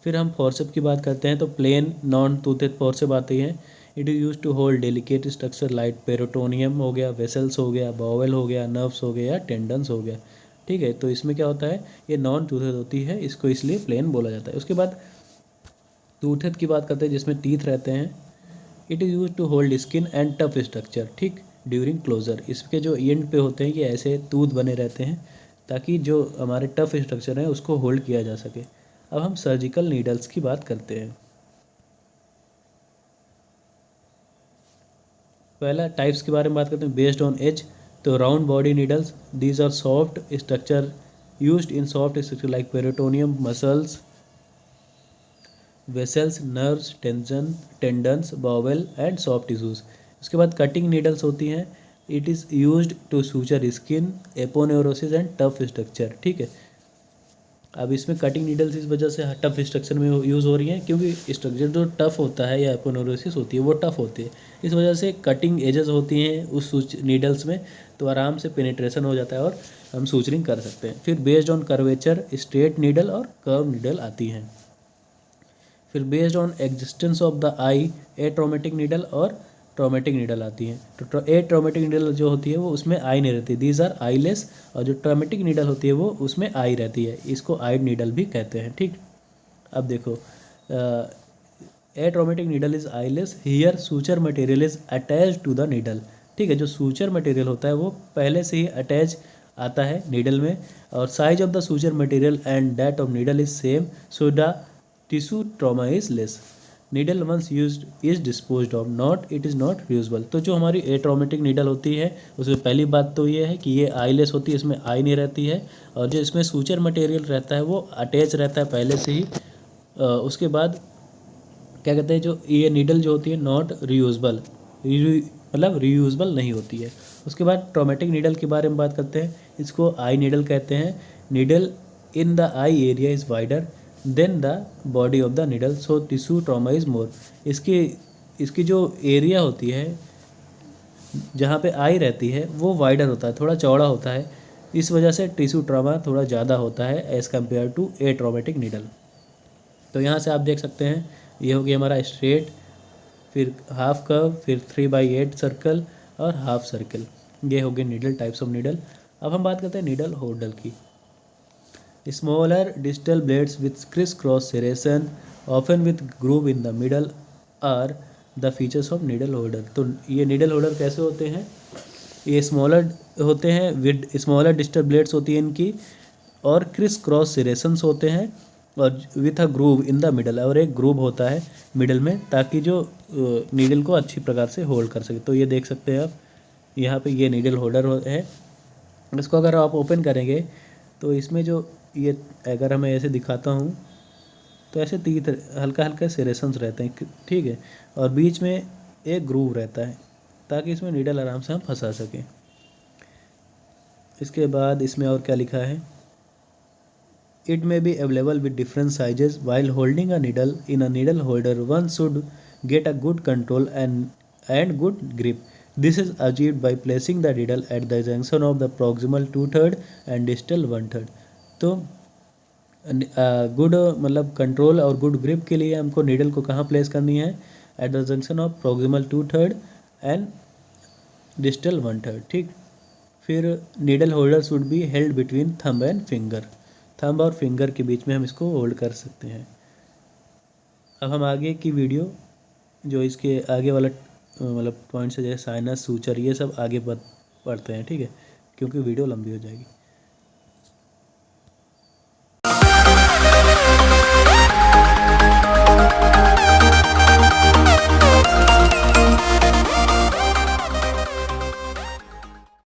फिर हम फोर्सेप की बात करते हैं तो प्लेन नॉन टूथेड फोर्सेप आती है। It is use to hold delicate structure like peritoneum हो गया, वेसल्स हो गया, बाउल हो गया, नर्व्स हो गया या टेंडन्स हो गया। ठीक है, तो इसमें क्या होता है, ये नॉन टूथेड होती है, इसको इसलिए प्लेन बोला जाता है। उसके बाद टूथेड की बात करते हैं जिसमें टीथ रहते हैं। It is use to hold skin and tough structure, ठीक, ड्यूरिंग क्लोजर। इसके जो एंड पे होते हैं ये ऐसे टूथ बने रहते हैं ताकि जो हमारे टफ स्ट्रक्चर हैं उसको होल्ड किया जा सके। अब हम सर्जिकल नीडल्स की बात करते हैं। पहला टाइप्स के बारे में बात करते हैं बेस्ड ऑन एज। तो round body needles, these are soft structure used in soft structure like peritoneum, muscles, vessels, nerves, tendons, bowel and soft tissues. उसके बाद कटिंग नीडल्स होती हैं। It is used to suture skin, aponeurosis and tough structure. ठीक है, अब इसमें cutting needles इस वजह से टफ स्ट्रक्चर में यूज़ हो रही हैं क्योंकि स्ट्रक्चर जो टफ होता है या एपोनेउरोसिस होती है वो टफ होती है, इस वजह से कटिंग एजेस होती हैं उस नीडल्स में, तो आराम से पेनिट्रेशन हो जाता है और हम सूचरिंग कर सकते हैं। फिर based on curvature straight needle और कर्व नीडल आती हैं। फिर based on existence of the eye atraumatic needle और ट्रोमेटिक नीडल आती हैं। तो एट्रोमेटिक नीडल जो होती है वो उसमें आई नहीं रहती, दीज आर आईलेस, और जो ट्रोमेटिक नीडल होती है वो उसमें आई रहती है, इसको आइड नीडल भी कहते हैं। ठीक, अब देखो atraumatic needle is eyeless, here suture material is attach to the needle. ठीक है, जो सूचर मटेरियल होता है वो पहले से ही अटैच आता है नीडल में, और size of the suture material and that of needle is same, so the tissue trauma is less. Needle once used is disposed of, not it is not reusable. तो जो हमारी एट्रोमेटिक नीडल होती है उसमें पहली बात तो ये है कि ये आईलेस होती है, इसमें आई नहीं रहती है, और जो इसमें सूचर मटेरियल रहता है वो अटैच रहता है पहले से ही। उसके बाद क्या कहते हैं, जो ये नीडल जो होती है नॉट रीयूजेबल, मतलब रीयूजेबल नहीं होती है। उसके बाद ट्रोमेटिक नीडल के बारे में बात करते हैं, इसको आई नीडल कहते हैं। Needle in the eye area is wider than the body of the needle, so tissue trauma is more. इसकी जो एरिया होती है जहाँ पे आई रहती है वो वाइडर होता है, थोड़ा चौड़ा होता है, इस वजह से टिश्यू ट्रॉमा थोड़ा ज़्यादा होता है एज़ कम्पेयर टू एट्रोमेटिक नीडल। तो यहाँ से आप देख सकते हैं ये हो गया हमारा स्ट्रेट, फिर हाफ कर्व, फिर 3/8 सर्कल और हाफ सर्कल, ये हो गए नीडल, टाइप्स ऑफ नीडल। अब हम बात करते हैं नीडल होल्डर की। Smaller distal blades with criss cross serration often with groove in the middle are the features of needle holder. तो ये नीडल होल्डर कैसे होते हैं, ये स्मॉलर होते हैं, विद स्मॉलर डिस्टल ब्लेड्स होती हैं इनकी, और क्रिस क्रॉस सेरेशंस होते हैं, और with a groove in the middle, और एक ग्रूव होता है मिडल में ताकि जो नीडल को अच्छी प्रकार से होल्ड कर सके। तो ये देख सकते हैं आप यहाँ पे ये नीडल होल्डर है। इसको अगर आप ओपन करेंगे तो इसमें जो ये अगर मैं ऐसे दिखाता हूँ तो ऐसे तीत हल्का हल्का सेरेशंस रहते हैं, ठीक है, और बीच में एक ग्रूव रहता है ताकि इसमें नीडल आराम से हम फंसा सकें। इसके बाद इसमें और क्या लिखा है, it may be available with different sizes while holding a needle in a needle holder one should get a good control and good grip. This is achieved by placing the needle at the junction of the proximal 2/3 and distal 1/3। तो good मतलब control और good grip के लिए हमको needle को कहाँ place करनी है, at the junction of proximal 2/3 and distal 1/3। ठीक, फिर needle holder should be held between thumb and finger, thumb और फिंगर के बीच में हम इसको होल्ड कर सकते हैं। अब हम आगे की वीडियो जो इसके आगे वाला मतलब पॉइंट्स है जैसे साइनस, सूचर, ये सब आगे पढ़ते हैं, ठीक है, क्योंकि वीडियो लंबी हो जाएगी।